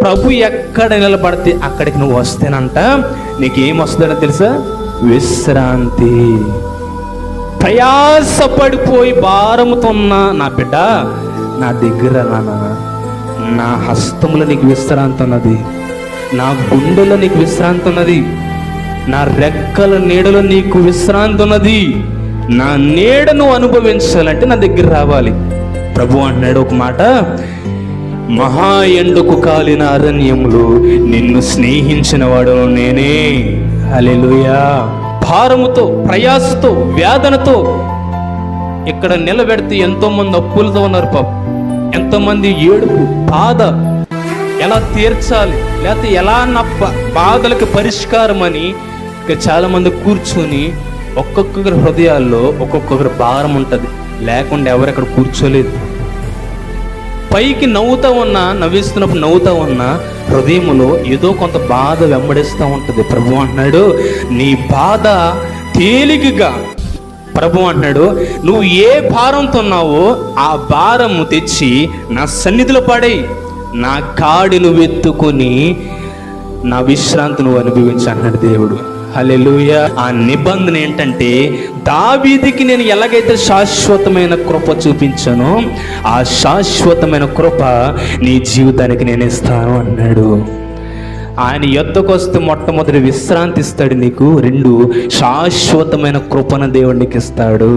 ప్రభు ఎక్కడ నిలబడితే అక్కడికి నువ్వు వస్తేనంట నీకేం వస్తుందో తెలుసా? విశ్రాంతి. ప్రయాసపడిపోయి భారముతో ఉన్న నా బిడ్డ, నా దగ్గర నా హస్తములో నీకు విశ్రాంతి ఉన్నది, నా గుండెలో నీకు విశ్రాంతి ఉన్నది, నా రెక్కల నీడలో నీకు విశ్రాంతి ఉన్నది. నా నీడను అనుభవించాలంటే నా దగ్గర రావాలి. ప్రభు అంటున్నాడు ఒక మాట, మహా ఎండకు కాలిన అరణ్యములో నిన్ను స్నేహించిన వాడు నేనే. హల్లెలూయా. భారముతో, ప్రయాసతో, వేదనతో ఇక్కడ నిలబెడితే ఎంతోమంది అప్పులతో ఉన్నారు పాపం. ఎంతోమంది ఏడుపు, బాధ, ఎలా తీర్చాలి, లేకపోతే ఎలా నా బాధలకు పరిష్కారం అని ఇక్కడ చాలా మంది కూర్చొని ఒక్కొక్కరి హృదయాల్లో ఒక్కొక్కరి భారం ఉంటుంది. లేకుండా ఎవరెక్కడ కూర్చోలేదు. పైకి నవ్వుతూ ఉన్నా, నవ్విస్తున్నప్పుడు నవ్వుతూ ఉన్నా హృదయంలో ఏదో కొంత బాధ వెంబడిస్తూ ఉంటుంది. ప్రభు అంటున్నాడు నీ బాధ తేలికగా, ప్రభు అంటున్నాడు నువ్వు ఏ భారంతో ఉన్నావో ఆ భారము తెచ్చి నా సన్నిధిలో పడేయి, నా కాడి నువ్వు ఎత్తుకొని నా విశ్రాంతి నువ్వు అనుభవించి అన్నాడు దేవుడు. హల్లెలూయా. ఆ నిబంధన ఏంటంటే, దావీదుకి నేను ఎలాగైతే శాశ్వతమైన కృప చూపించానో ఆ శాశ్వతమైన కృప నీ జీవితానికి నేను ఇస్తాను అన్నాడు. ఆయన యొద్దకు వస్తే మొట్టమొదటి విశ్రాంతి ఇస్తాడు నీకు, 2 శాశ్వతమైన కృపను దేవుడికి ఇస్తాడు.